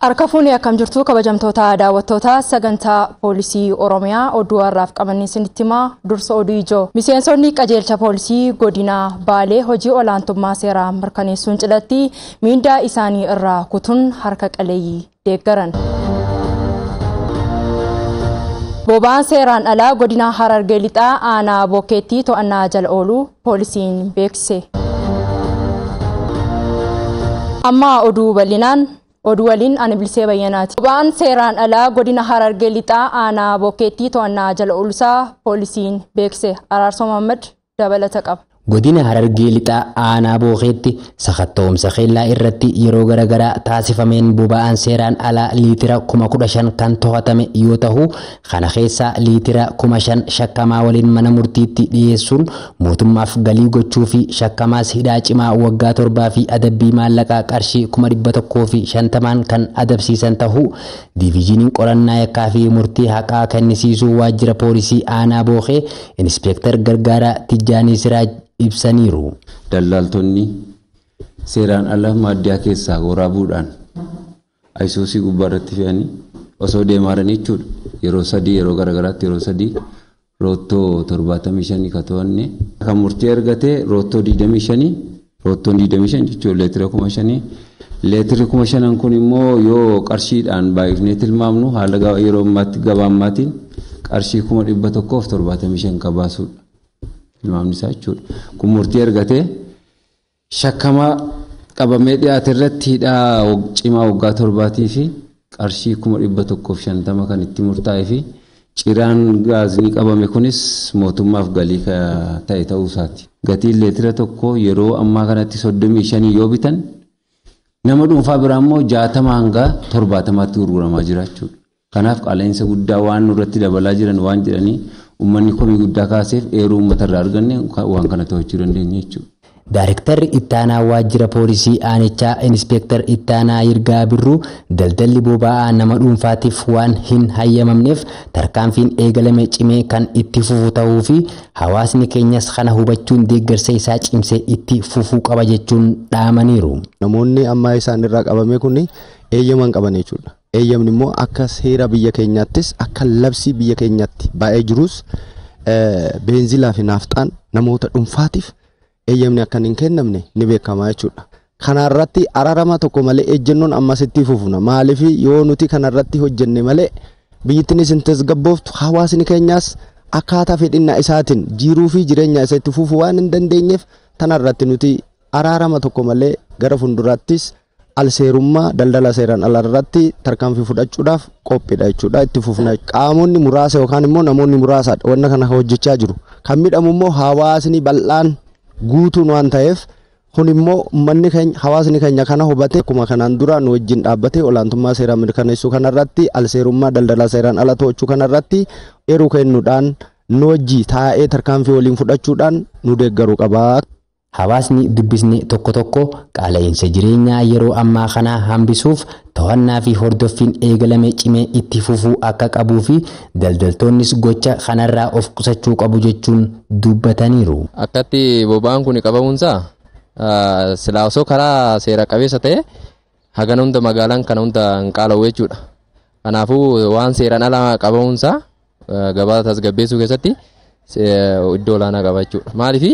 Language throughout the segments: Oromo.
Harka fuunee akkam jirtu kabajamtoota daawwattoota sagantaa poolisii Oromiyaa oduu har'aaf qabannee isinitti himaa dursa oduu ijoo. Miseensonni qajeelcha poolisii godina Baalee hojii olaantummaa seeraa mirkaneessuun cidhatti miindaa isaanii irraa kutuun harka qaleeyyii deeggaran. Boba'aan seeraan alaa godina Harargee lixaa aanaa Bokkeetti to'annaa jala ooluu poolisiin beeksise. Amma oduu bal'inaan oduu waliin ani Bilisee Bayyanaati. Boba'aan seeraan alaa godina Harargee lixaa aanaa Bokkeetti to'annaa jala ooluusaa poolisiin beeksise. Araarsoo Muhammad dabalata qaba. Godina Harargee lixaa aanaa Bokkeetti sakattoomsa keellaa irratti yeroo garagaraa taasifameen boba'aan seeraan alaa liitira 15,000 kan to'atame yoo ta'u, kana keessa liitira 5,000 shakkamaa waliin mana murtiitti dhiyeessuun mootummaaf galii gochuu fi shakkamaas hidhaa cimaa waggaa 7 fi adabbii maallaqaa qarshii 150 kan adabsiisan ta'uu diivizhiniin qorannaa yakkaa fi murtii haqaa kennisiisuu waajjira poolisii aanaa Bokkee Inspektar Gargaaraa Tijjaanii Siraaj ibsaniiru. Daldaltoonni seeraan ala maaddiyaa keessaa waraabuudhaan ayisuusii gubbaa irratti fe'anii osoo deemaa jiranii jechuudha. Yeroo sadii yeroo garagaraatti yeroo sadii roottoo 75 ka to'anne kan murtii argate roottoo 25 roottoon 25 jechuun leetira 5,000 leetiri 5,000 kun immoo yoo qarshiidhaan baay'ifnee tilmaamnu haala yeroo ammaatti gabaammaatiin qarshii 175 kan baasudha. Ilmaamni isaa jechuudha. Kun murtii argatee shakkamaa qabamee dhiyaate irratti hidhaa cimaa waggaa 7 fi qarshii 150 kan itti murtaa'ee fi ciraan gaazii qabame kunis mootummaaf galii ta'e ta'uu isaati. Gatiin leetira tokko yeroo ammaa kanatti 35 yoo bitan nama dhuunfaa biraa immoo 60 hanga 70tti gurguramaa jira jechuudha. Kanaaf qaala'insa guddaa waan nurratti dabalaa jiran waan jedhanii ummanni komii guddaa kaaseef eeruu uummata irraa arganne waan kana to'achuu dandeenya jechuudha. Daarektarri ittaanaa waajjira poolisii aanichaa Inspektar Ittaanaa Yirgaa Birruu daldalli boba'aa nama dhuunfaatiif waan hin hayyamamneef tarkaanfiin eegalame cimee kan itti fufu ta'uu fi hawaasni keenyas kana hubachuun deeggarsa isaa cimsee itti fufuu qaba jechuun dhaamaniiru. Namoonni amma isaan irraa qabame kun eeyyaman qaban jechuudha. Eeyyamni immoo akka seera biyya keenyaattis akka labsii biyya keenyaatti baay'ee jirus beenzilaa fi naafxaan namoota dhuunfaatiif eeyyamni akka hin kennamne ni beekama jechuudha. Kanarratti araarama tokko malee ejjennoon ammasitti fufuna. Maaliif yoo nuti kanarratti hojjenne malee biyyittinis hin tasgabbooftu hawaasni keenyaas akkaataa fedhinnaa isaatiin jiruu fi jireenya isaa itti fufuu waan hin dandeenyeef tanarratti nuti araarama tokko malee gara fuulduraattis alseerummaa daldala seeraan ala irratti tarkaanfii fudhachuudhaaf qophiidha jechuudha. Itti fufna qaamonni muraasa yookaan immoo namoonni muraasaadha wanna kana hojjechaa jiru. Kan midhamu immoo hawaasni bal'aan guutuun waan ta'eef kun immoo uummanni keenya hawaasni keenya kana hubate akkuma kanaan dura nu wajjin dhaabbatee olaantummaa seeraa mirkaneessuu kanarratti alseerummaa daldala seeraan ala to'achuu kanarratti eeruu kennuudhaan nu wajjii taa'ee tarkaanfii waliin fudhachuudhaan nu deeggaruu qaba. Hawaasni dubbisni tokko tokko qaala'insa jireenyaa yeroo ammaa kana hambisuuf to'annaa fi hordoffiin eegalame cimee itti fufuu akka qabuu fi daldaltoonnis gocha kanarraa of qusachuu qabu jechuun dubbataniiru. Akkatti boba'aan kun qabamuunsaa silaa osoo karaa seera qabeessa ta'e hagan hunda magaalaan kana hunda hin qaala'u jechuudha. Kanaafuu waan seeraan ala qabamuunsaa gabaa tasgabbeessuu keessatti iddoo olaanaa qaba jechuudha. Maaliif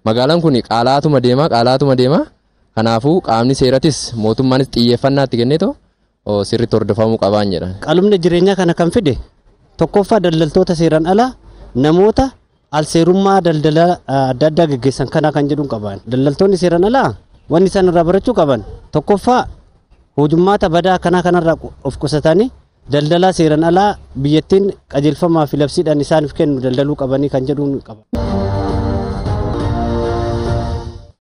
magaalaan kun qaalaatuma deema. Kanaafuu qaamni seeratis mootummaanis xiyyeeffannaa itti kenneetoo sirriitti hordofamuu qabaan jedha. Qalumni jireenyaa kana kan fide tokkoffaa daldaltoota seeraan ala namoota alseerummaa daldala adda addaa gaggeessan kana kan jedhuun qaban. Daldaltoonni seeraan ala wanni isaan irraa barachuu qaban tokkoffaa hojummaata badaa kanarraa of qusatanii daldala seeraan alaa biyyattiin qajeelfamaa fi labsiidhaan isaaniif kennu daldaluu qabanii kan jedhuun qaba.